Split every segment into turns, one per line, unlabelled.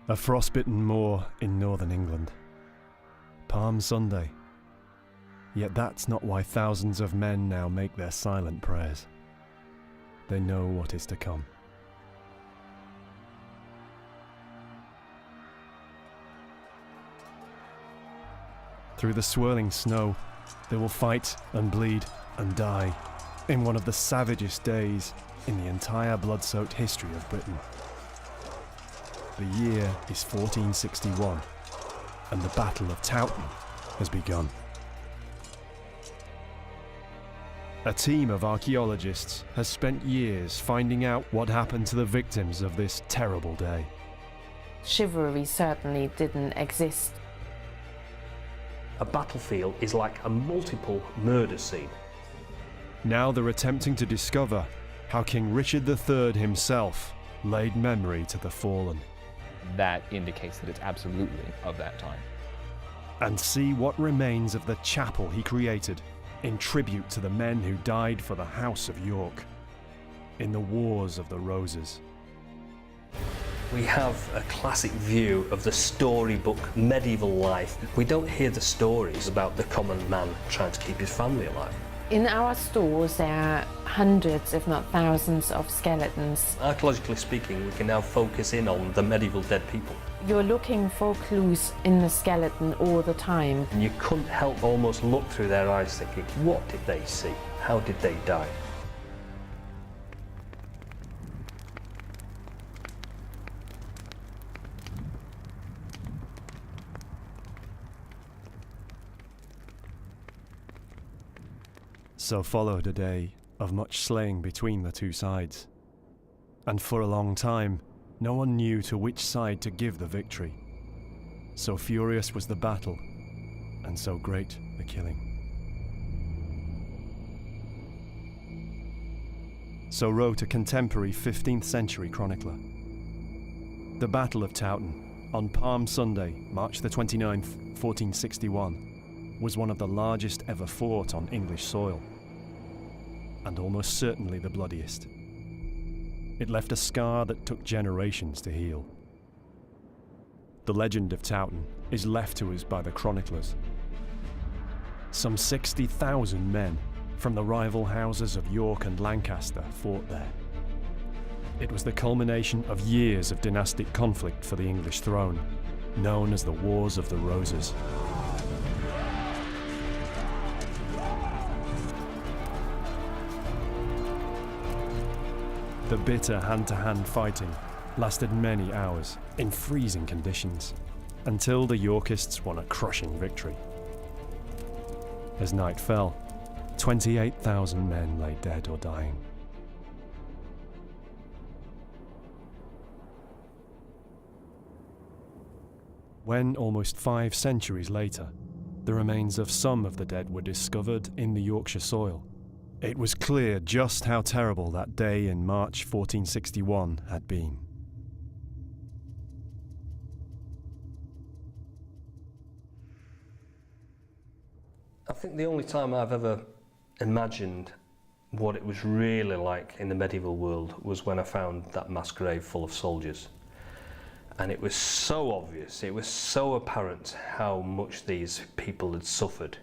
A frostbitten moor in northern England. Palm Sunday. Yet that's not why thousands of men now make their silent prayers. They know what is to come. Through the swirling snow, they will fight and bleed and die in one of the savagest days in the entire blood-soaked history of Britain. The year is 1461, and the Battle of Towton has begun. A team of archaeologists has spent years finding out what happened to the victims of this terrible day.
Chivalry certainly didn't exist.
A battlefield is like a multiple murder scene.
Now they're attempting to discover how King Richard III himself laid memory to the fallen.
That indicates that it's absolutely of that time.
And see what remains of the chapel he created in tribute to the men who died for the House of York in the Wars of the Roses.
We have a classic view of the storybook medieval life. We don't hear the stories about the common man trying to keep his family alive.
In our stores there are hundreds, if not thousands, of skeletons.
Archaeologically speaking, we can now focus in on the medieval dead people.
You're looking for clues in the skeleton all the time.
And you couldn't help almost look through their eyes thinking, what did they see? How did they die?
So followed a day of much slaying between the two sides. And for a long time, no one knew to which side to give the victory. So furious was the battle, and so great the killing. So wrote a contemporary 15th century chronicler. The Battle of Towton, on Palm Sunday, March the 29th, 1461, was one of the largest ever fought on English soil, and almost certainly the bloodiest. It left a scar that took generations to heal. The legend of Towton is left to us by the chroniclers. Some 60,000 men from the rival houses of York and Lancaster fought there. It was the culmination of years of dynastic conflict for the English throne, known as the Wars of the Roses. The bitter hand-to-hand fighting lasted many hours in freezing conditions, until the Yorkists won a crushing victory. As night fell, 28,000 men lay dead or dying. When, almost 5 centuries later, the remains of some of the dead were discovered in the Yorkshire soil, it was clear just how terrible that day in March 1461 had been.
I think the only time I've ever imagined what it was really like in the medieval world was when I found that mass grave full of soldiers. And it was so obvious, it was so apparent how much these people had suffered,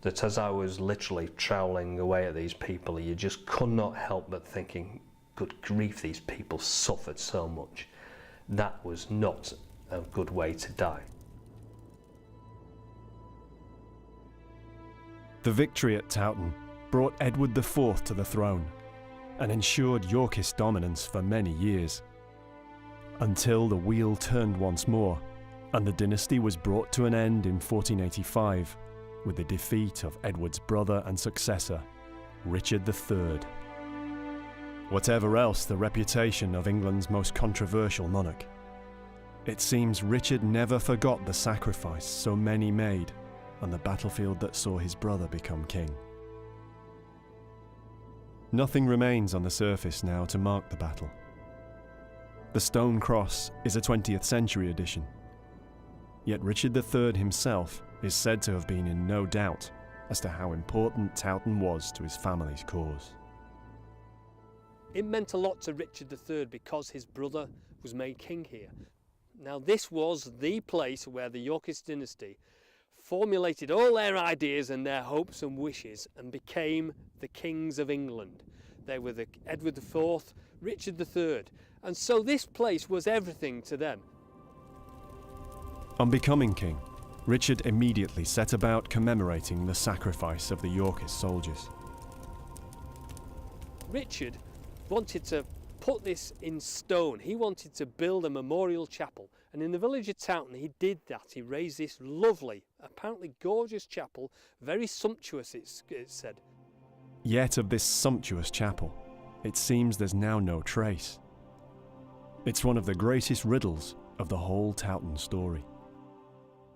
that as I was literally troweling away at these people, you just could not help but thinking, good grief, these people suffered so much. That was not a good way to die.
The victory at Towton brought Edward IV to the throne and ensured Yorkist dominance for many years, until the wheel turned once more and the dynasty was brought to an end in 1485 with the defeat of Edward's brother and successor, Richard III. Whatever else the reputation of England's most controversial monarch, it seems Richard never forgot the sacrifice so many made on the battlefield that saw his brother become king. Nothing remains on the surface now to mark the battle. The stone cross is a 20th century addition, yet Richard III himself is said to have been in no doubt as to how important Towton was to his family's cause.
It meant a lot to Richard III because his brother was made king here.
Now this was the place where the Yorkist dynasty formulated all their ideas and their hopes and wishes and became the kings of England. They were the Edward IV, Richard III, and so this place was everything to them.
On becoming king, Richard immediately set about commemorating the sacrifice of the Yorkist soldiers.
Richard wanted to put this in stone. He wanted to build a memorial chapel, and in the village of Towton he did that. He raised this lovely, apparently gorgeous chapel, very sumptuous it's said.
Yet of this sumptuous chapel, it seems there's now no trace. It's one of the greatest riddles of the whole Towton story.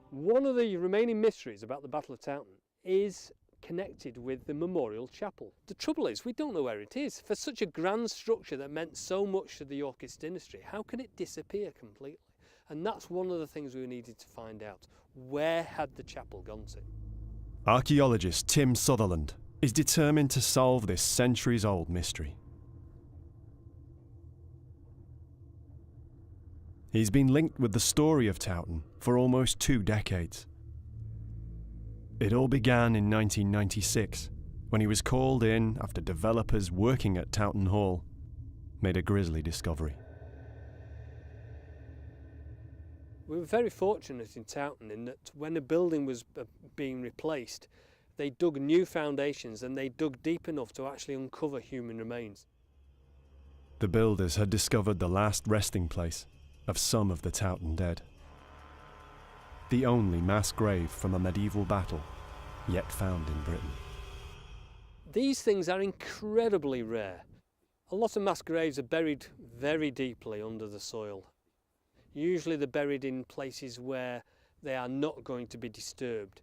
One of the remaining mysteries about the Battle of Towton is connected with the memorial chapel. The trouble is, we don't know where it is. For such a grand structure that meant so much to the Yorkist dynasty, how can it disappear completely? And that's one of the things we needed to find out. Where had the chapel gone to?
Archaeologist Tim Sutherland is determined to solve this centuries-old mystery. He's been linked with the story of Towton for almost 2 decades. It all began in 1996, when he was called in after developers working at Towton Hall made a grisly discovery.
We were very fortunate in Towton in that when a building was being replaced, they dug new foundations and they dug deep enough to actually uncover human remains.
The builders had discovered the last resting place of some of the Towton dead. The only mass grave from a medieval battle yet found in Britain.
These things are incredibly rare. A lot of mass graves are buried very deeply under the soil. Usually they're buried in places where they are not going to be disturbed.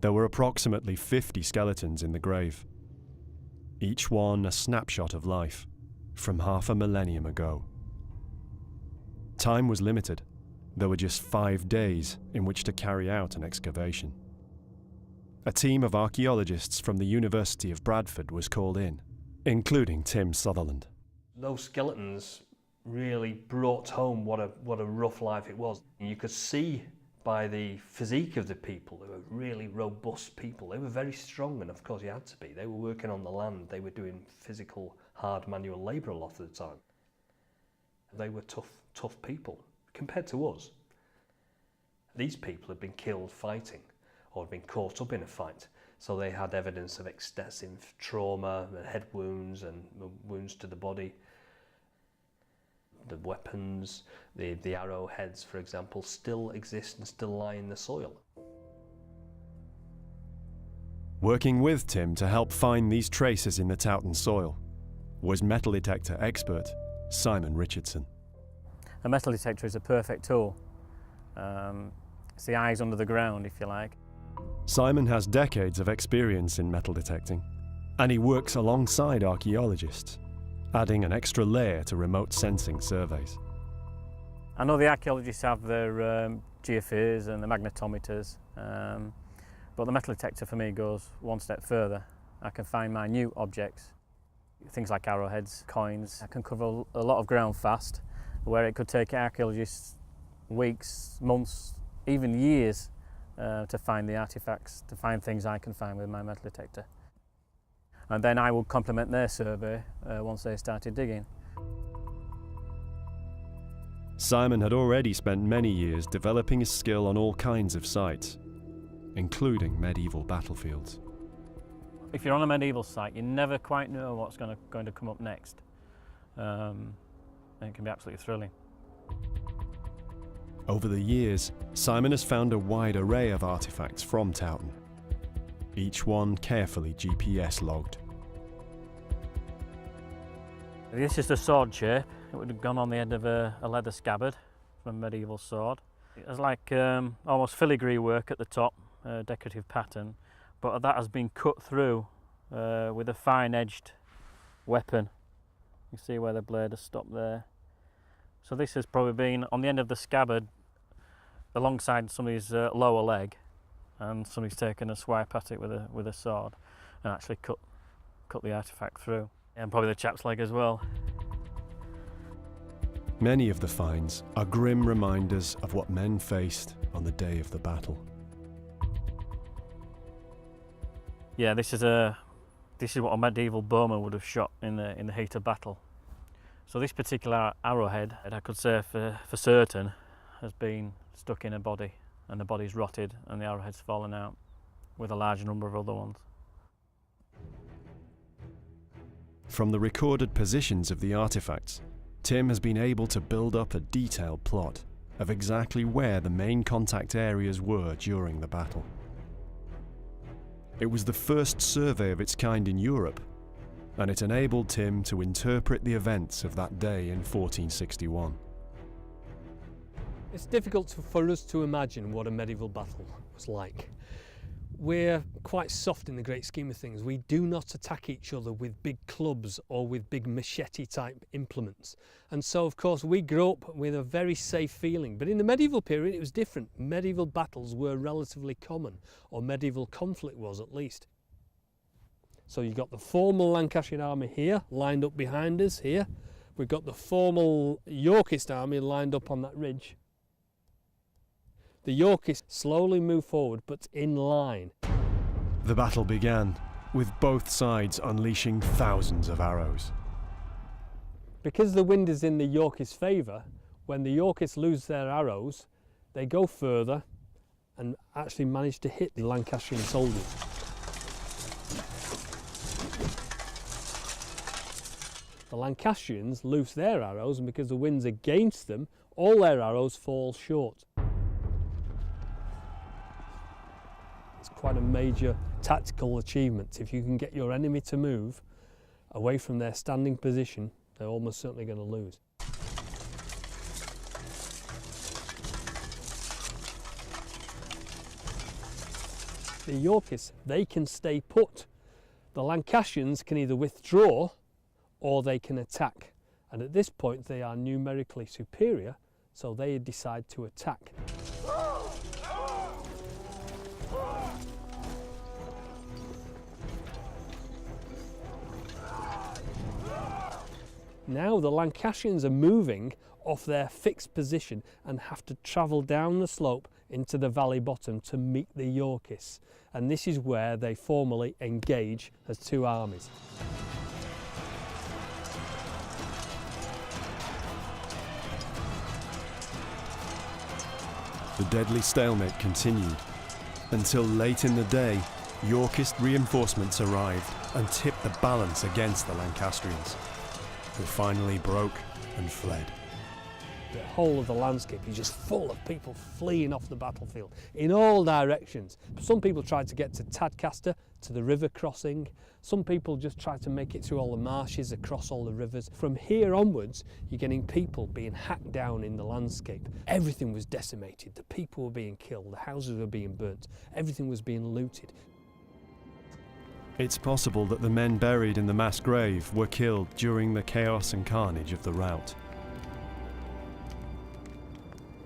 There were approximately 50 skeletons in the grave, each one a snapshot of life from half a millennium ago. Time was limited. There were just 5 days in which to carry out an excavation. A team of archaeologists from the University of Bradford was called in, including Tim Sutherland.
Those skeletons really brought home what a rough life it was. You could see by the physique of the people, they were really robust people. They were very strong, and of course you had to be. They were working on the land. They were doing physical, hard manual labour a lot of the time. They were tough people compared to us. These people had been killed fighting or had been caught up in a fight, so they had evidence of extensive trauma, head wounds and wounds to the body. The weapons, the arrowheads, for example, still exist and still lie in the soil.
Working with Tim to help find these traces in the Towton soil was metal detector expert Simon Richardson.
A metal detector is a perfect tool. It's the eyes under the ground, if you like.
Simon has decades of experience in metal detecting, and he works alongside archaeologists, adding an extra layer to remote sensing surveys.
I know the archaeologists have their geophirs and the magnetometers, but the metal detector for me goes one step further. I can find minute objects, things like arrowheads, coins. I can cover a lot of ground fast, where it could take archaeologists weeks, months, even years to find the artefacts, to find things I can find with my metal detector. And then I will complement their survey once they started digging.
Simon had already spent many years developing his skill on all kinds of sites, including medieval battlefields.
If you're on a medieval site, you never quite know what's going to come up next. And it can be absolutely thrilling.
Over the years, Simon has found a wide array of artefacts from Towton, each one carefully GPS logged.
This is the sword shape. It would have gone on the end of a leather scabbard from a medieval sword. It has like almost filigree work at the top, decorative pattern, but that has been cut through with a fine-edged weapon. You see where the blade has stopped there. So this has probably been on the end of the scabbard alongside somebody's lower leg, and somebody's taken a swipe at it with a sword and actually cut the artefact through, and probably the chap's leg as well.
Many of the finds are grim reminders of what men faced on the day of the battle.
Yeah, this is what a medieval bowman would have shot in the heat of battle. So this particular arrowhead, I could say for certain, has been stuck in a body, and the body's rotted and the arrowhead's fallen out, with a large number of other ones.
From the recorded positions of the artifacts, Tim has been able to build up a detailed plot of exactly where the main contact areas were during the battle. It was the first survey of its kind in Europe, and it enabled Tim to interpret the events of that day in 1461.
It's difficult for us to imagine what a medieval battle was like. We're quite soft in the great scheme of things. We do not attack each other with big clubs or with big machete type implements. And so of course we grew up with a very safe feeling. But in the medieval period it was different. Medieval battles were relatively common, or medieval conflict was at least. So you've got the formal Lancastrian army here, lined up behind us here. We've got the formal Yorkist army lined up on that ridge. The Yorkists slowly move forward, but in line.
The battle began, with both sides unleashing thousands of arrows.
Because the wind is in the Yorkists' favour, when the Yorkists lose their arrows, they go further and actually manage to hit the Lancastrian soldiers. The Lancastrians loose their arrows, and because the wind's against them, all their arrows fall short. It's quite a major tactical achievement. If you can get your enemy to move away from their standing position, they're almost certainly going to lose. The Yorkists, they can stay put. The Lancastrians can either withdraw or they can attack. And at this point they are numerically superior, so they decide to attack. Now the Lancastrians are moving off their fixed position and have to travel down the slope into the valley bottom to meet the Yorkists. And this is where they formally engage as two armies.
The deadly stalemate continued until late in the day, Yorkist reinforcements arrived and tipped the balance against the Lancastrians, who finally broke and fled.
The whole of the landscape is just full of people fleeing off the battlefield in all directions. Some people tried to get to Tadcaster, to the river crossing. Some people just tried to make it through all the marshes, across all the rivers. From here onwards, you're getting people being hacked down in the landscape. Everything was decimated. The people were being killed, the houses were being burnt, everything was being looted.
It's possible that the men buried in the mass grave were killed during the chaos and carnage of the rout.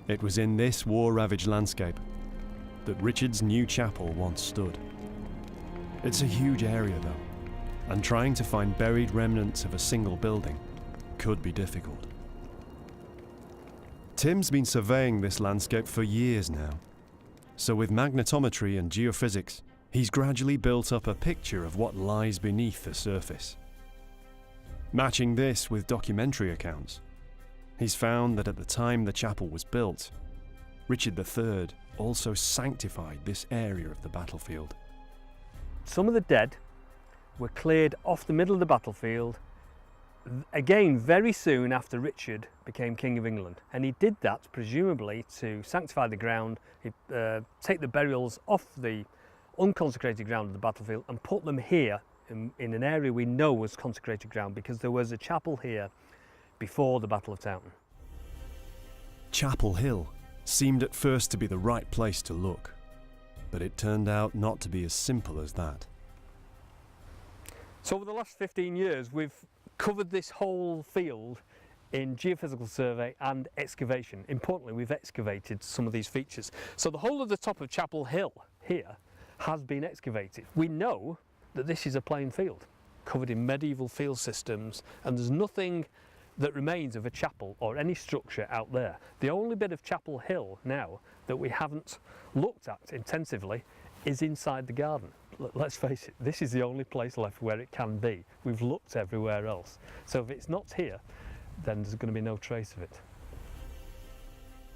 It was in this war-ravaged landscape that Richard's new chapel once stood. It's a huge area though, and trying to find buried remnants of a single building could be difficult. Tim's been surveying this landscape for years now, so with magnetometry and geophysics, he's gradually built up a picture of what lies beneath the surface. Matching this with documentary accounts, he's found that at the time the chapel was built, Richard III also sanctified this area of the battlefield.
Some of the dead were cleared off the middle of the battlefield, again very soon after Richard became King of England. And he did that presumably to sanctify the ground, take the burials off the unconsecrated ground of the battlefield and put them here in an area we know was consecrated ground, because there was a chapel here before the Battle of Towton.
Chapel Hill seemed at first to be the right place to look, but it turned out not to be as simple as that.
So over the last 15 years we've covered this whole field in geophysical survey and excavation. Importantly, we've excavated some of these features. So the whole of the top of Chapel Hill here has been excavated. We know that this is a plain field covered in medieval field systems, and there's nothing that remains of a chapel or any structure out there. The only bit of Chapel Hill now that we haven't looked at intensively is inside the garden. Let's face it, this is the only place left where it can be. We've looked everywhere else. So if it's not here, then there's going to be no trace of it.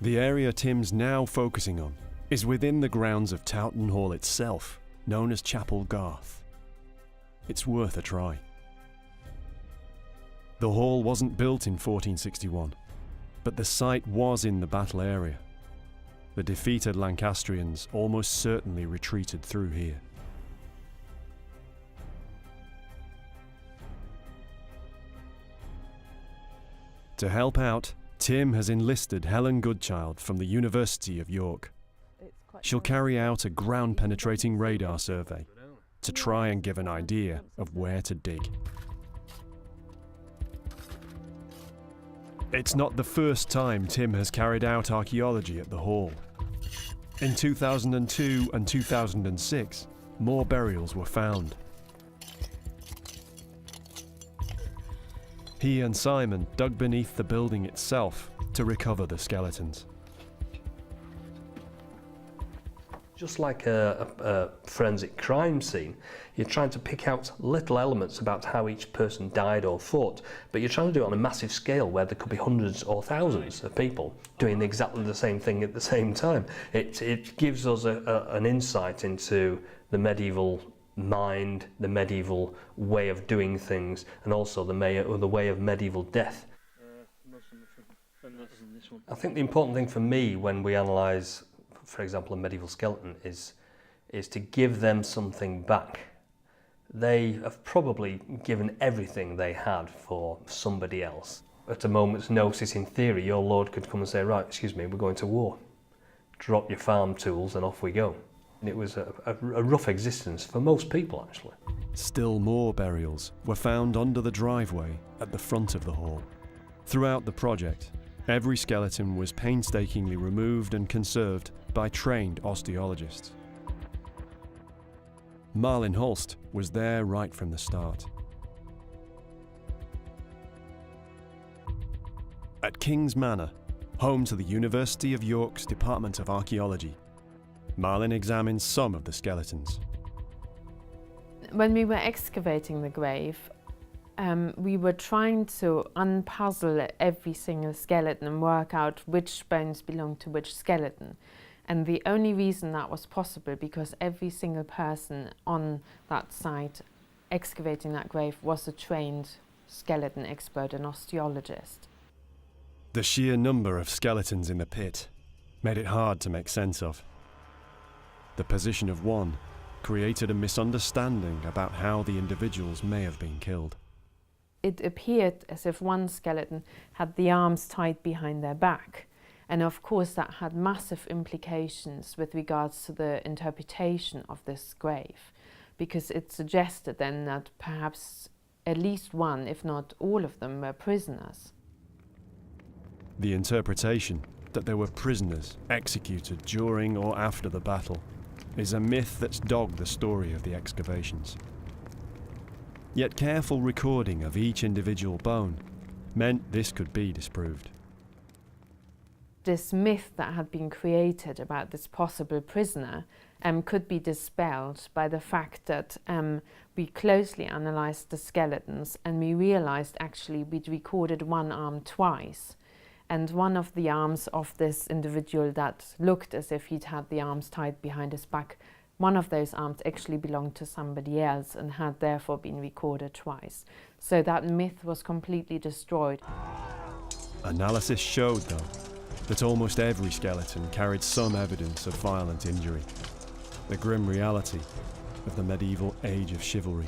The area Tim's now focusing on is within the grounds of Towton Hall itself, known as Chapel Garth. It's worth a try. The hall wasn't built in 1461, but the site was in the battle area. The defeated Lancastrians almost certainly retreated through here. To help out, Tim has enlisted Helen Goodchild from the University of York. She'll carry out a ground-penetrating radar survey to try and give an idea of where to dig. It's not the first time Tim has carried out archaeology at the hall. In 2002 and 2006, more burials were found. He and Simon dug beneath the building itself to recover the skeletons.
Just like a forensic crime scene, you're trying to pick out little elements about how each person died or fought, but you're trying to do it on a massive scale where there could be hundreds or thousands of people doing exactly the same thing at the same time. It gives us an insight into the medieval mind, the medieval way of doing things, and also the way of medieval death. I think the important thing for me when we analyse, for example, a medieval skeleton is to give them something back. They have probably given everything they had for somebody else. At a moment's notice, in theory, your lord could come and say, right, excuse me, we're going to war. Drop your farm tools and off we go. And it was a rough existence for most people, actually.
Still more burials were found under the driveway at the front of the hall. Throughout the project, every skeleton was painstakingly removed and conserved by trained osteologists. Malin was there right from the start. At King's Manor, home to the University of York's Department of Archaeology, Malin examines some of the skeletons.
When we were excavating the grave, we were trying to unpuzzle every single skeleton and work out which bones belong to which skeleton. And the only reason that was possible because every single person on that site excavating that grave was a trained skeleton expert and osteologist.
The sheer number of skeletons in the pit made it hard to make sense of. The position of one created a misunderstanding about how the individuals may have been killed.
It appeared as if one skeleton had the arms tied behind their back. And of course that had massive implications with regards to the interpretation of this grave, because it suggested then that perhaps at least one, if not all of them, were prisoners.
The interpretation that there were prisoners executed during or after the battle is a myth that's dogged the story of the excavations. Yet careful recording of each individual bone meant this could be disproved.
This myth that had been created about this possible prisoner could be dispelled by the fact that we closely analysed the skeletons and we realised actually we'd recorded one arm twice. And one of the arms of this individual that looked as if he'd had the arms tied behind his back, one of those arms actually belonged to somebody else and had therefore been recorded twice. So that myth was completely destroyed.
Analysis showed, though, that almost every skeleton carried some evidence of violent injury, the grim reality of the medieval age of chivalry.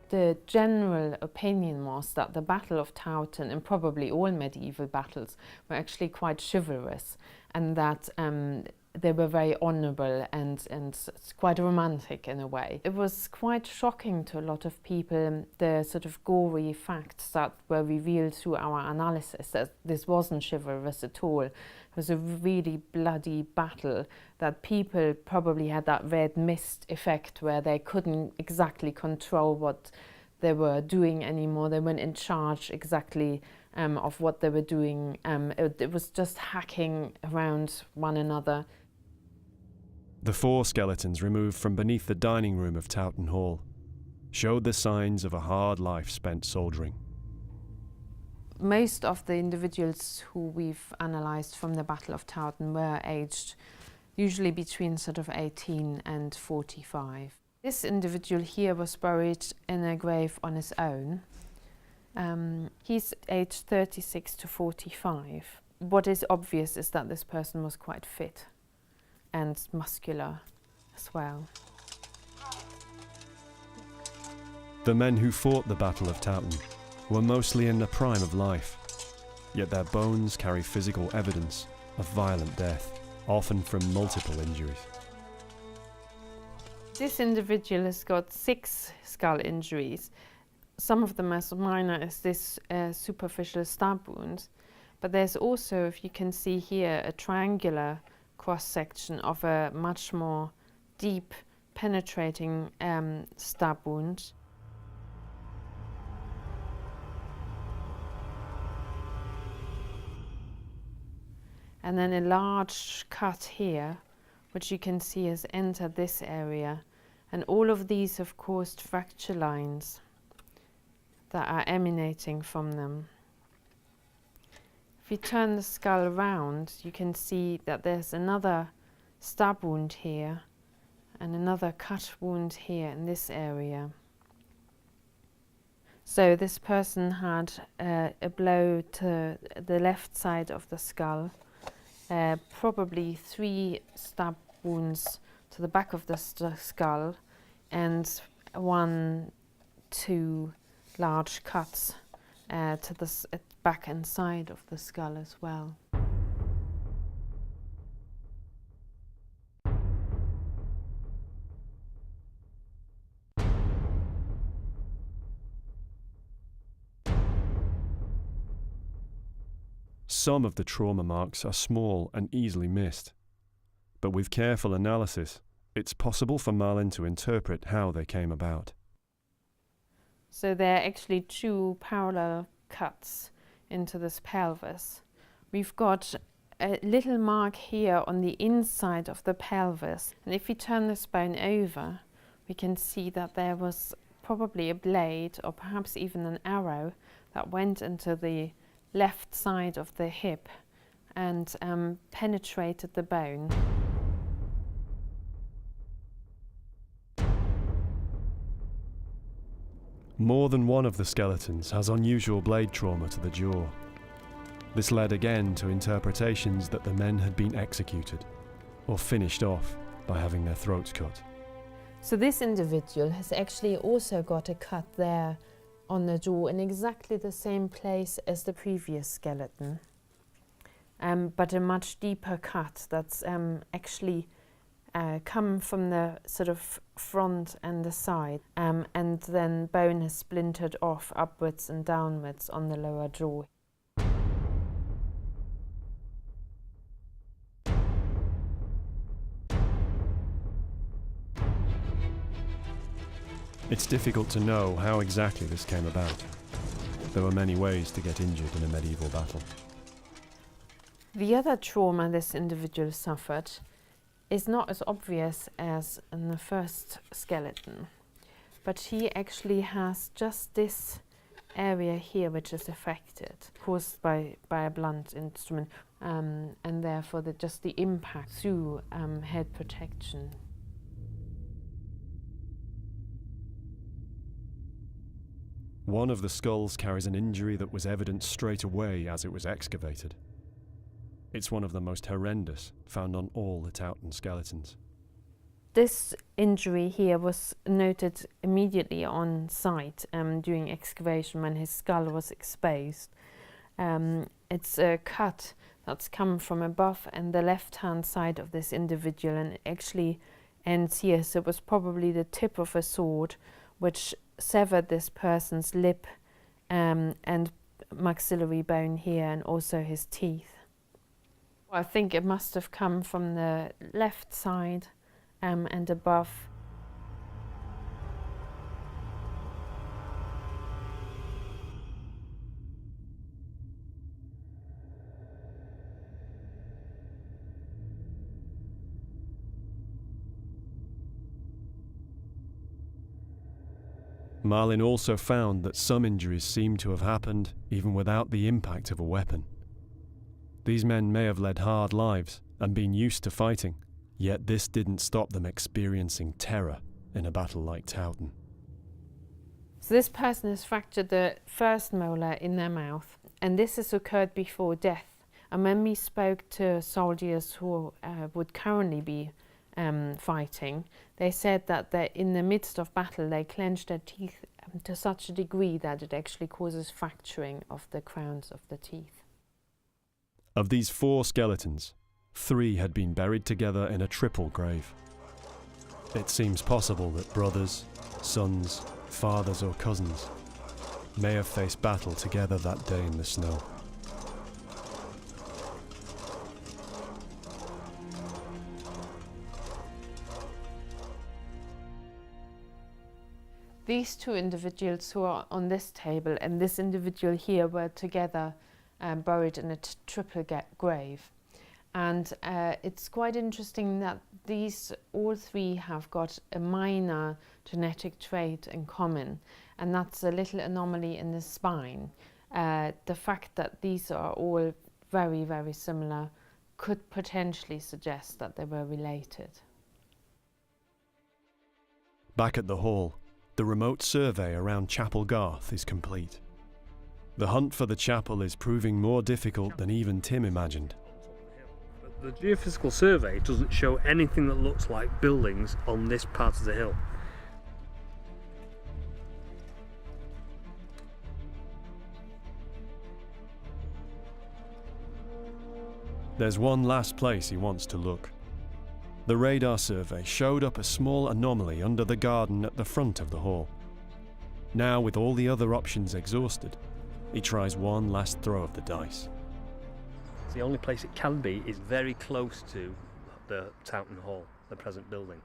The general opinion was that the Battle of Towton, and probably all medieval battles, were actually quite chivalrous, and that they were very honourable and quite romantic in a way. It was quite shocking to a lot of people, the sort of gory facts that were revealed through our analysis, that this wasn't chivalrous at all. It was a really bloody battle, that people probably had that red mist effect where they couldn't exactly control what they were doing anymore. They weren't in charge exactly of what they were doing. It was just hacking around one another.
The 4 skeletons removed from beneath the dining room of Towton Hall showed the signs of a hard life spent soldiering.
Most of the individuals who we've analysed from the Battle of Towton were aged usually between sort of 18 and 45. This individual here was buried in a grave on his own. He's aged 36 to 45. What is obvious is that this person was quite fit and muscular as well.
The men who fought the Battle of Towton were mostly in the prime of life, yet their bones carry physical evidence of violent death, often from multiple injuries.
This individual has got 6 skull injuries. Some of them as minor as this superficial stab wound, but there's also, if you can see here, a triangular cross-section of a much more deep, penetrating stab wound. And then a large cut here, which you can see has entered this area. And all of these have caused fracture lines that are emanating from them. If you turn the skull around, you can see that there's another stab wound here and another cut wound here in this area. So this person had a blow to the left side of the skull, probably 3 stab wounds to the back of the skull, and 1, 2 large cuts to the back and side of the skull as well.
Some of the trauma marks are small and easily missed, but with careful analysis, it's possible for Malin to interpret how they came about.
So there are actually 2 parallel cuts into this pelvis. We've got a little mark here on the inside of the pelvis, and if we turn this bone over, we can see that there was probably a blade or perhaps even an arrow that went into the left side of the hip and penetrated the bone.
More than one of the skeletons has unusual blade trauma to the jaw. This led again to interpretations that the men had been executed or finished off by having their throats cut.
So this individual has actually also got a cut there on the jaw in exactly the same place as the previous skeleton, but a much deeper cut that's actually come from the sort of front and the side, and then bone has splintered off upwards and downwards on the lower jaw.
It's difficult to know how exactly this came about. There were many ways to get injured in a medieval battle.
The other trauma this individual suffered is not as obvious as in the first skeleton, but he actually has just this area here which is affected, caused by a blunt instrument, and therefore just the impact through head protection.
One of the skulls carries an injury that was evident straight away as it was excavated. It's one of the most horrendous found on all the Towton skeletons.
This injury here was noted immediately on site during excavation when his skull was exposed. It's a cut that's come from above and the left-hand side of this individual, and it actually ends here, so it was probably the tip of a sword which severed this person's lip and maxillary bone here, and also his teeth. I think it must have come from the left side and above.
Malin also found that some injuries seemed to have happened even without the impact of a weapon. These men may have led hard lives and been used to fighting, yet this didn't stop them experiencing terror in a battle like Towton.
So this person has fractured the first molar in their mouth, and this has occurred before death. And when we spoke to soldiers who would currently be fighting, they said that in the midst of battle they clenched their teeth to such a degree that it actually causes fracturing of the crowns of the teeth.
Of these 4 skeletons, 3 had been buried together in a triple grave. It seems possible that brothers, sons, fathers or cousins may have faced battle together that day in the snow.
These 2 individuals who are on this table and this individual here were together buried in a triple grave. And it's quite interesting that these all 3 have got a minor genetic trait in common, and that's a little anomaly in the spine. The fact that these are all very, very similar could potentially suggest that they were related.
Back at the hall, the remote survey around Chapel Garth is complete. The hunt for the chapel is proving more difficult than even Tim imagined.
The geophysical survey doesn't show anything that looks like buildings on this part of the hill.
There's one last place he wants to look. The radar survey showed up a small anomaly under the garden at the front of the hall. Now, with all the other options exhausted, he tries one last throw of the dice.
The only place it can be is very close to the Towton Hall, the present building.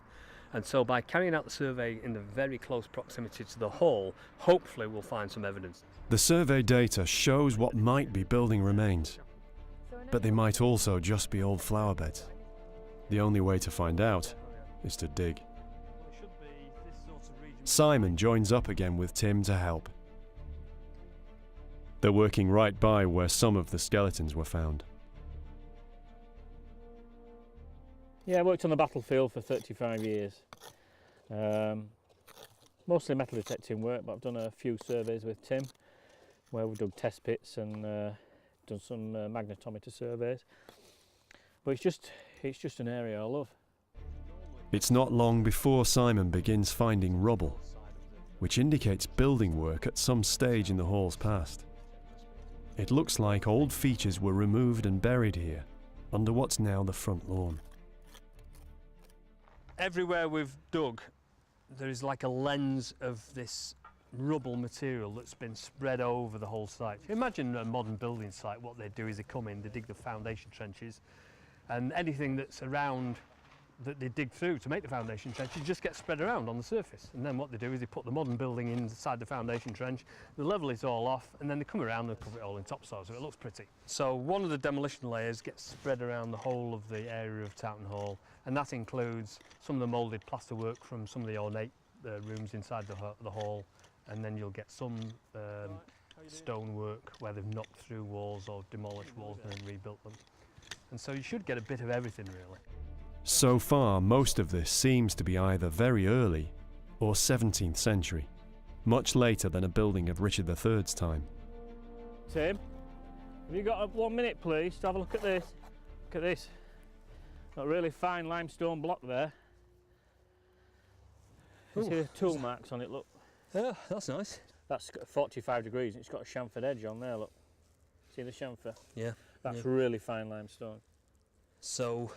And so by carrying out the survey in the very close proximity to the hall, hopefully we'll find some evidence.
The survey data shows what might be building remains, but they might also just be old flower beds. The only way to find out is to dig. Simon joins up again with Tim to help. They're working right by where some of the skeletons were found.
Yeah, I worked on the battlefield for 35 years. Mostly metal detecting work, but I've done a few surveys with Tim where we've dug test pits and done some magnetometer surveys. But it's just an area I love.
It's not long before Simon begins finding rubble, which indicates building work at some stage in the hall's past. It looks like old features were removed and buried here, under what's now the front lawn.
Everywhere we've dug, there is like a lens of this rubble material that's been spread over the whole site. Imagine a modern building site, what they do is they come in, they dig the foundation trenches, and anything that's around that they dig through to make the foundation trenches just gets spread around on the surface. And then what they do is they put the modern building inside the foundation trench, they level it all off, and then they come around and cover it all in topsoil, so it looks pretty. So one of the demolition layers gets spread around the whole of the area of Towton Hall, and that includes some of the moulded plasterwork from some of the ornate rooms inside the hall, and then you'll get some stonework where they've knocked through walls or demolished walls and then rebuilt them. And so you should get a bit of everything, really.
So far, most of this seems to be either very early or 17th century, much later than a building of Richard III's time.
Tim, have you got 1 minute, please, to have a look at this? Look at this. Got a really fine limestone block there. You see the tool marks on it, look.
Yeah, that's nice.
That's 45 degrees, and it's got a chamfered edge on there, look. See the chamfer?
Yeah.
That's really fine limestone.
So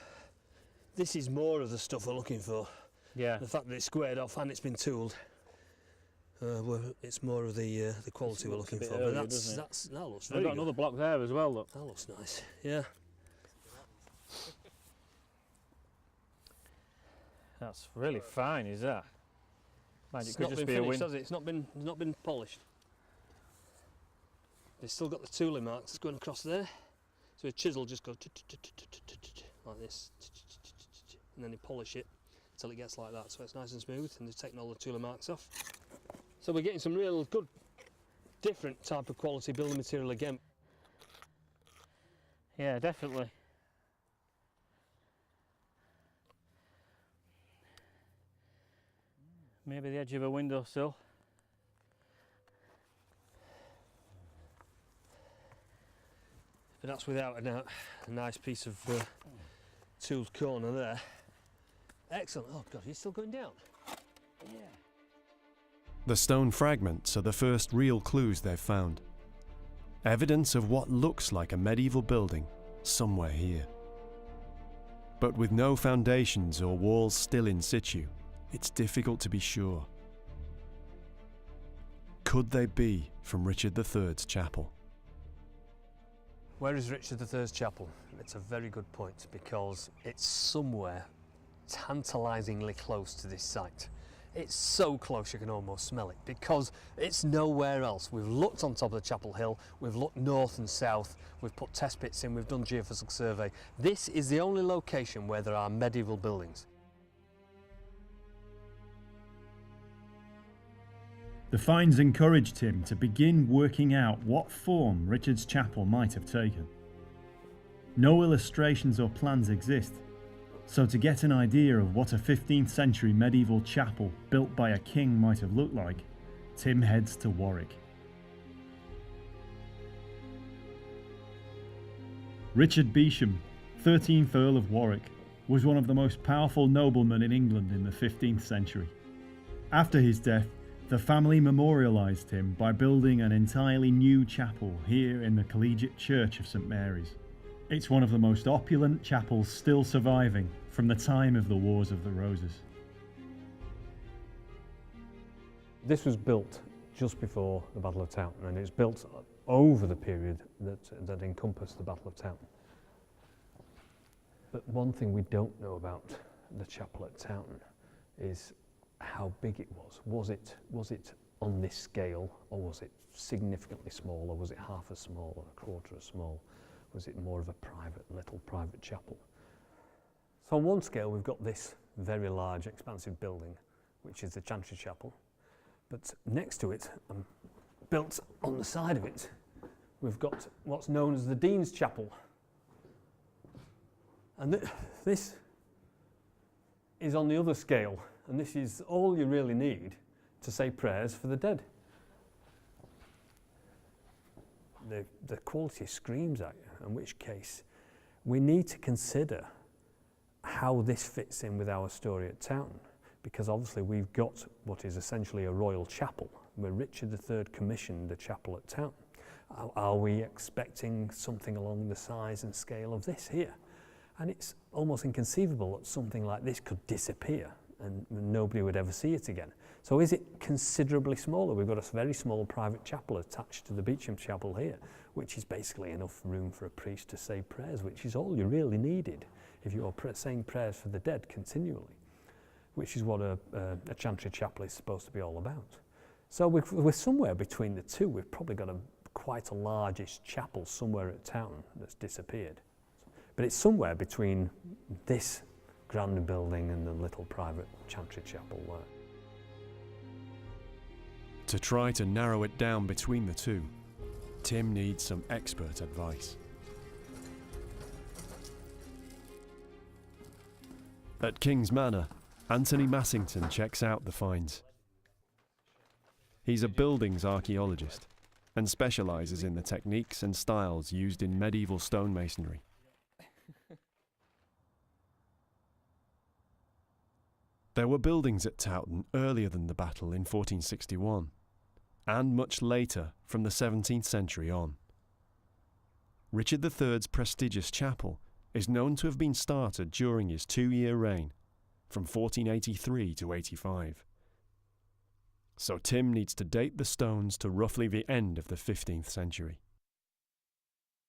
this is more of the stuff we're looking for.
Yeah.
The fact that it's squared off and it's been tooled. It's more of the quality we're looking for.
Earlier,
but that looks very
We've got
good.
another block there as well, look.
That looks nice. Yeah.
That's really fine, is that? Mind,
It's
it could
not
just
been
be a
finished,
win.
has it? It's not been polished. They've still got the tooling marks going across there. So a chisel just goes like this, and then they polish it until it gets like that. So it's nice and smooth, and they've taken all the tooling marks off. So we're getting some real good, different type of quality building material again.
Yeah, definitely. Maybe the edge of a windowsill.
But that's without a doubt a nice piece of tooled corner there. Excellent. Oh God, he's still going down. Yeah.
The stone fragments are the first real clues they've found. Evidence of what looks like a medieval building somewhere here. But with no foundations or walls still in situ, it's difficult to be sure. Could they be from Richard III's chapel?
Where is Richard III's chapel? It's a very good point because it's somewhere tantalisingly close to this site. It's so close you can almost smell it because it's nowhere else. We've looked on top of the chapel hill, we've looked north and south, we've put test pits in, we've done geophysical survey. This is the only location where there are medieval buildings.
The finds encouraged him to begin working out what form Richard's chapel might have taken. No illustrations or plans exist, so to get an idea of what a 15th century medieval chapel built by a king might have looked like, Tim heads to Warwick. Richard Beauchamp, 13th Earl of Warwick, was one of the most powerful noblemen in England in the 15th century. After his death, the family memorialised him by building an entirely new chapel here in the Collegiate Church of St Mary's. It's one of the most opulent chapels still surviving from the time of the Wars of the Roses.
This was built just before the Battle of Towton, and it's built over the period that encompassed the Battle of Towton. But one thing we don't know about the chapel at Towton is how big it was. Was it on this scale, or was it significantly small, or was it half as small or a quarter as small? Was it more of a little private chapel? So on one scale we've got this very large expansive building, which is the Chantry Chapel, but next to it, and built on the side of it, we've got what's known as the Dean's Chapel. And this is on the other scale, and this is all you really need to say prayers for the dead. The quality screams at you, in which case we need to consider how this fits in with our story at Towton, because obviously we've got what is essentially a royal chapel, where Richard III commissioned a chapel at Towton. Are we expecting something along the size and scale of this here? And it's almost inconceivable that something like this could disappear and nobody would ever see it again. So is it considerably smaller? We've got a very small private chapel attached to the Beauchamp Chapel here, which is basically enough room for a priest to say prayers, which is all you really needed if you are saying prayers for the dead continually, which is what a Chantry Chapel is supposed to be all about. So we're somewhere between the two. We've probably got quite a largish chapel somewhere at Towton that's disappeared. But it's somewhere between this grand building and the little private Chantry Chapel there.
To try to narrow it down between the two, Tim needs some expert advice. At King's Manor, Anthony Massington checks out the finds. He's a buildings archaeologist and specialises in the techniques and styles used in medieval stonemasonry. There were buildings at Towton earlier than the battle in 1461, and much later from the 17th century on. Richard III's prestigious chapel is known to have been started during his 2-year reign, from 1483 to 85. So Tim needs to date the stones to roughly the end of the 15th century.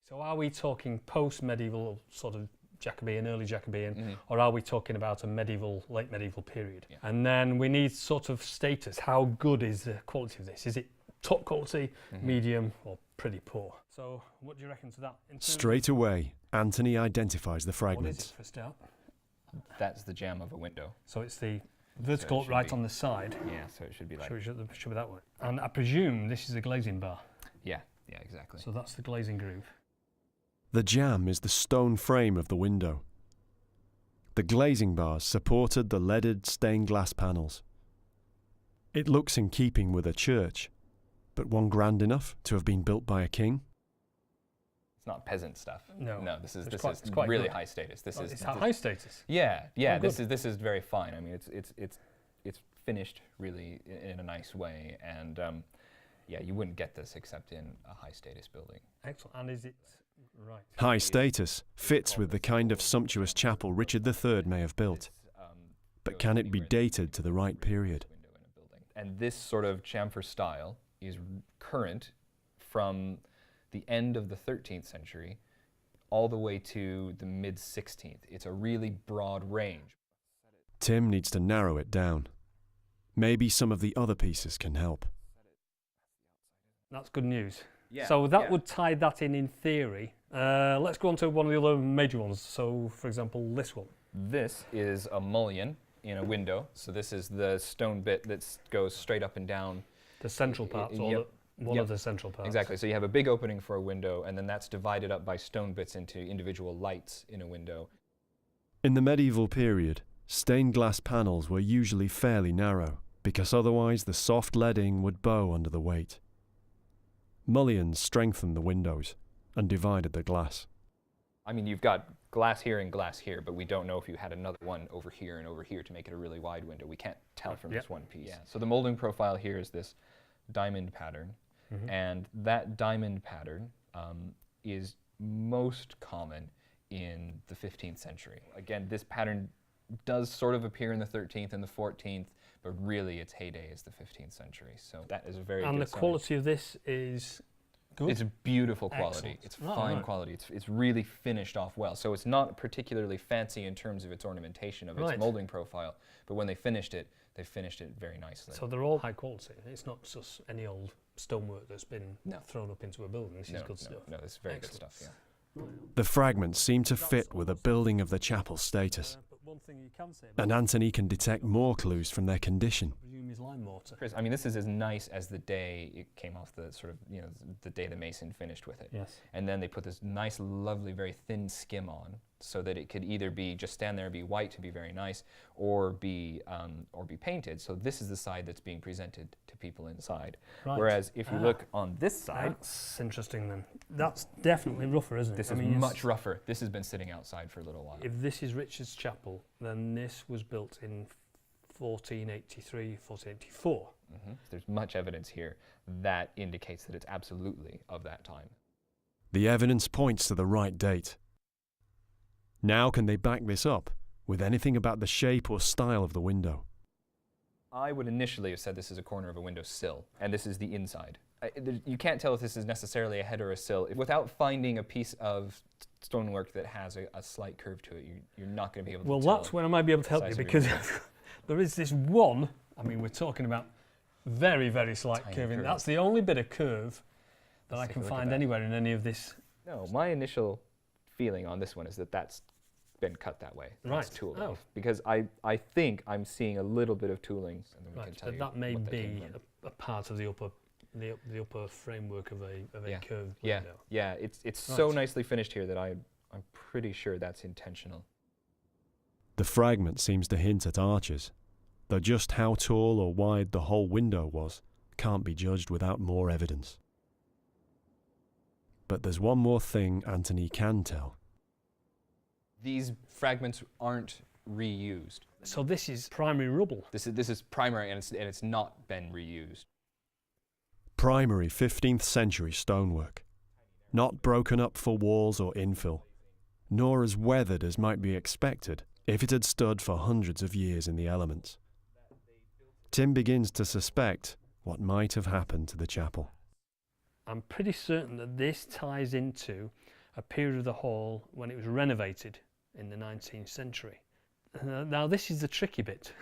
So are we talking post-medieval, sort of Jacobean, early Jacobean, or are we talking about a medieval, late medieval period? Yeah. And then we need sort of status. How good is the quality of this? Is it top quality, medium, or pretty poor? So what do you reckon to that?
Straight away, Anthony identifies the
What
fragments.
is it for a start?
That's the jamb of a window.
So it's the Vertical
So it should
right
be-
on the side.
Yeah, so it should be like...
Should be that way. And I presume this is a glazing bar.
Yeah, exactly.
So that's the glazing groove.
The jamb is the stone frame of the window. The glazing bars supported the leaded stained glass panels. It looks in keeping with a church, but one grand enough to have been built by a king?
It's not peasant stuff.
No.
This
It's
is
quite
really
good.
high status.
It's high status.
Yeah.
Oh,
This
good.
is very fine. I mean, it's finished really in a nice way, and yeah, you wouldn't get this except in a high status building.
Excellent. And is it right?
High status fits with the kind of sumptuous chapel Richard III may have built, but can it be dated to the right period?
And this sort of chamfer style is current from the end of the 13th century all the way to the mid-16th. It's a really broad range.
Tim needs to narrow it down. Maybe some of the other pieces can help.
That's good news.
Yeah,
So that
yeah.
would tie that in theory. Let's go on to one of the other major ones. So, for example, this one.
This is a mullion in a window. So this is the stone bit that goes straight up and down.
The central parts, or
Yep.
one of the central parts.
Exactly. So you have a big opening for a window, and then that's divided up by stone bits into individual lights in a window.
In the medieval period, stained glass panels were usually fairly narrow, because otherwise the soft leading would bow under the weight. Mullions strengthened the windows and divided the glass.
I mean, you've got glass here and glass here, but we don't know if you had another one over here and over here to make it a really wide window. We can't tell from
Yep.
this one piece. Yeah. So the molding profile here is this diamond pattern, and that diamond pattern is most common in the 15th century. Again, this pattern does sort of appear in the 13th and the 14th, but really its heyday is the 15th century. So that is a very
And
good
the
sign.
quality of this is good?
It's beautiful quality.
Excellent.
It's
Oh,
fine
right.
quality. It's really finished off well. So it's not particularly fancy in terms of its ornamentation of its
Right.
molding profile, but when they finished it very nicely.
So they're all high quality. It's not just any old stonework that's been
No.
thrown up into a building. This is good stuff.
No, it's very
Excellent.
good stuff, yeah.
The fragments seem to fit with a building of the chapel's status,
But one thing you can say about
and Anthony can detect more clues from their condition.
I presume is lime mortar.
Chris, I mean, this is as nice as the day it came off the sort of, the day the mason finished with it.
Yes.
And then they put this nice, lovely, very thin skim on, so that it could either be just stand there and be white to be very nice, or be painted. So this is the side that's being presented to people inside.
Right.
Whereas if you look on this side,
That's interesting then. That's definitely rougher, isn't it?
this
I
is
mean,
much rougher. This has been sitting outside for a little while.
If this is Richard's Chapel, then this was built in 1483, 1484.
There's much evidence here that indicates that it's absolutely of that time.
The evidence points to the right date. Now can they back this up with anything about the shape or style of the window?
I would initially have said this is a corner of a window sill, and this is the inside. You can't tell if this is necessarily a head or a sill. Without finding a piece of stonework that has a slight curve to it, you're not going to be able to
Well,
tell.
that's when I might be able to help
size
you,
of your
because there is this one, I mean, we're talking about very, very slight
Tiny
curving.
curve.
That's the only bit of curve that
Let's
I
take
can
a look at
find
that.
anywhere in any of this.
No, my initial feeling on this one is that that's been cut that way. That's
Right.
tooled
Oh.
off. Because I think I'm seeing a little bit of tooling, and then we can
Right,
tell
but
you
that may
what came
be
from.
a part of the upper framework of a
Yeah.
curved
Yeah,
window.
yeah, it's so
Right.
nicely finished here that I'm pretty sure that's intentional.
The fragment seems to hint at arches, though just how tall or wide the whole window was can't be judged without more evidence. But there's one more thing Anthony can tell.
These fragments aren't reused.
So this is primary rubble.
This is primary, and it's not been reused.
Primary 15th century stonework, not broken up for walls or infill, nor as weathered as might be expected if it had stood for hundreds of years in the elements. Tim begins to suspect what might have happened to the chapel.
I'm pretty certain that this ties into a period of the hall when it was renovated in the 19th century. Now this is the tricky bit,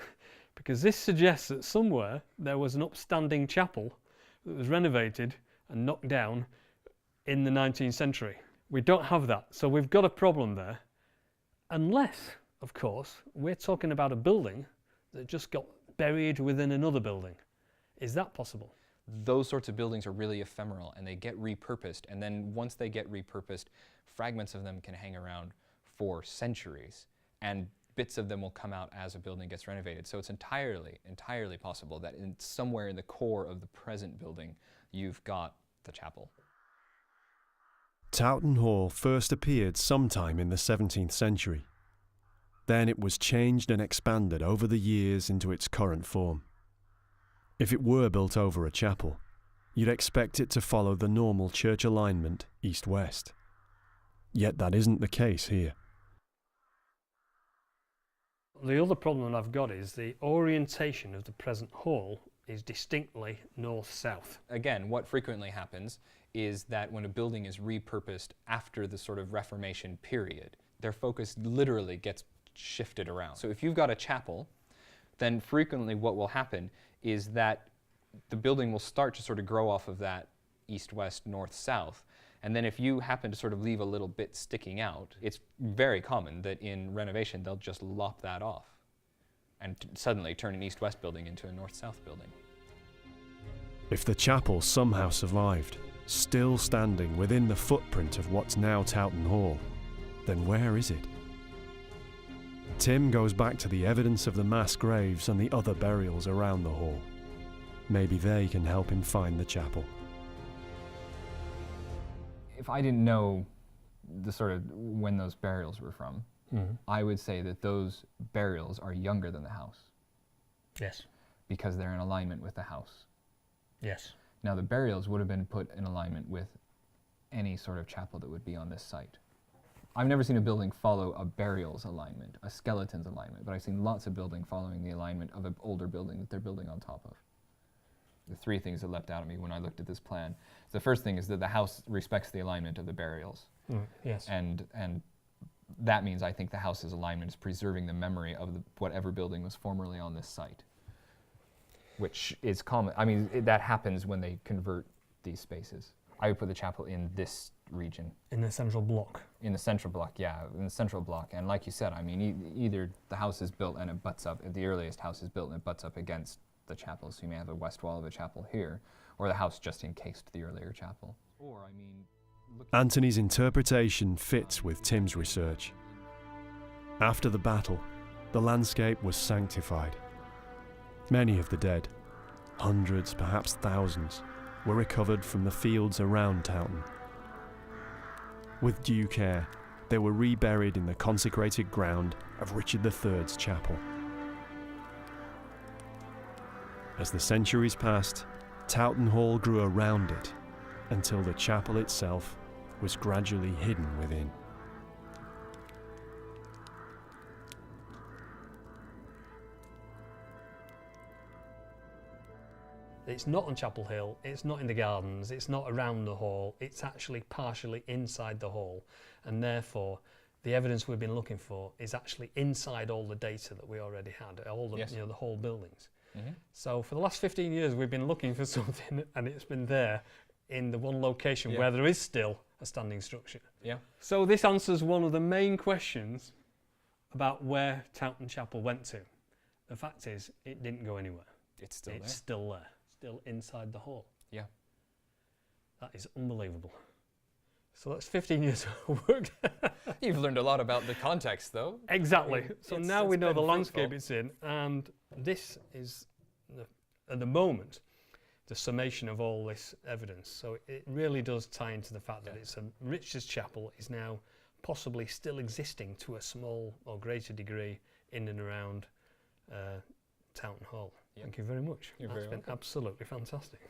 because this suggests that somewhere there was an upstanding chapel that was renovated and knocked down in the 19th century. We don't have that, so we've got a problem there. Unless, of course, we're talking about a building that just got buried within another building. Is that possible?
Those sorts of buildings are really ephemeral and they get repurposed, and then once they get repurposed, fragments of them can hang around for centuries, and bits of them will come out as a building gets renovated. So it's entirely possible that somewhere in the core of the present building, you've got the chapel.
Towton Hall first appeared sometime in the 17th century. Then it was changed and expanded over the years into its current form. If it were built over a chapel, you'd expect it to follow the normal church alignment east-west. Yet that isn't the case here.
The other problem that I've got is the orientation of the present hall is distinctly north-south.
Again, what frequently happens is that when a building is repurposed after the sort of Reformation period, their focus literally gets shifted around. So if you've got a chapel, then frequently what will happen is that the building will start to sort of grow off of that east-west, north-south. And then if you happen to sort of leave a little bit sticking out, it's very common that in renovation they'll just lop that off and suddenly turn an east-west building into a north-south building.
If the chapel somehow survived, still standing within the footprint of what's now Towton Hall, then where is it? Tim goes back to the evidence of the mass graves and the other burials around the hall. Maybe they can help him find the chapel.
If I didn't know the sort of when those burials were from, I would say that those burials are younger than the house.
Yes.
Because they're in alignment with the house.
Yes.
Now the burials would have been put in alignment with any sort of chapel that would be on this site. I've never seen a building follow a burials alignment, a skeleton's alignment, but I've seen lots of buildings following the alignment of an older building that they're building on top of. The three things that leapt out at me when I looked at this plan. The first thing is that the house respects the alignment of the burials.
Yes.
And that means I think the house's alignment is preserving the memory of whatever building was formerly on this site, which is common. I mean, that happens when they convert these spaces. I would put the chapel in this region.
In the central block.
In the central block, yeah, in the central block. And like you said, I mean, either the house is built and it butts up, the earliest house is built and it butts up against the chapel, so you may have a west wall of a chapel here, or the house just encased the earlier chapel. Or, I mean,
Anthony's interpretation fits with Tim's research. After the battle, the landscape was sanctified. Many of the dead, hundreds, perhaps thousands, were recovered from the fields around Towton. With due care, they were reburied in the consecrated ground of Richard III's chapel. As the centuries passed, Towton Hall grew around it until the chapel itself was gradually hidden within.
It's not on Chapel Hill, it's not in the gardens, it's not around the hall, it's actually partially inside the hall, and therefore the evidence we've been looking for is actually inside all the data that we already had, all the,
yes.
the whole buildings. So for the last 15 years we've been looking for something and it's been there in the one location where there is still a standing structure.
Yeah.
So this answers one of the main questions about where Towton Chapel went to. The fact is, it didn't go anywhere.
It's still there.
It's still there, still inside the hall.
Yeah.
That is unbelievable. So that's 15 years of work.
You've learned a lot about the context, though.
Exactly. So now we know
been
the landscape
fruitful.
it's in, and this is, at the moment, the summation of all this evidence. So it really does tie into the fact that it's Richard's Chapel is now possibly still existing to a small or greater degree in and around Towton Hall.
Yep.
Thank you very much.
You're
That's
very
been
welcome.
absolutely fantastic.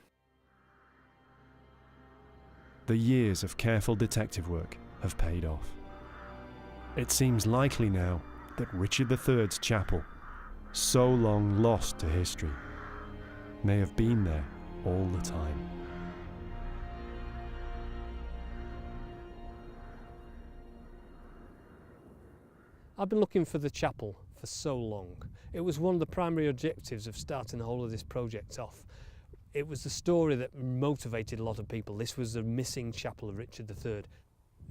The years of careful detective work have paid off. It seems likely now that Richard III's chapel, so long lost to history, may have been there all the time.
I've been looking for the chapel for so long. It was one of the primary objectives of starting the whole of this project off. It was the story that motivated a lot of people. This was the missing chapel of Richard III.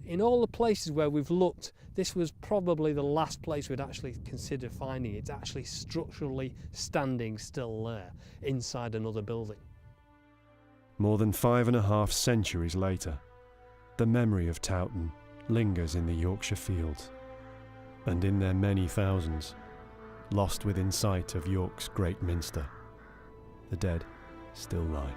in all the places where we've looked, this was probably the last place we'd actually consider finding. It's actually structurally standing still there, inside another building.
More than 5.5 centuries later, the memory of Towton lingers in the Yorkshire fields, and in their many thousands, lost within sight of York's great minster, the dead still lie.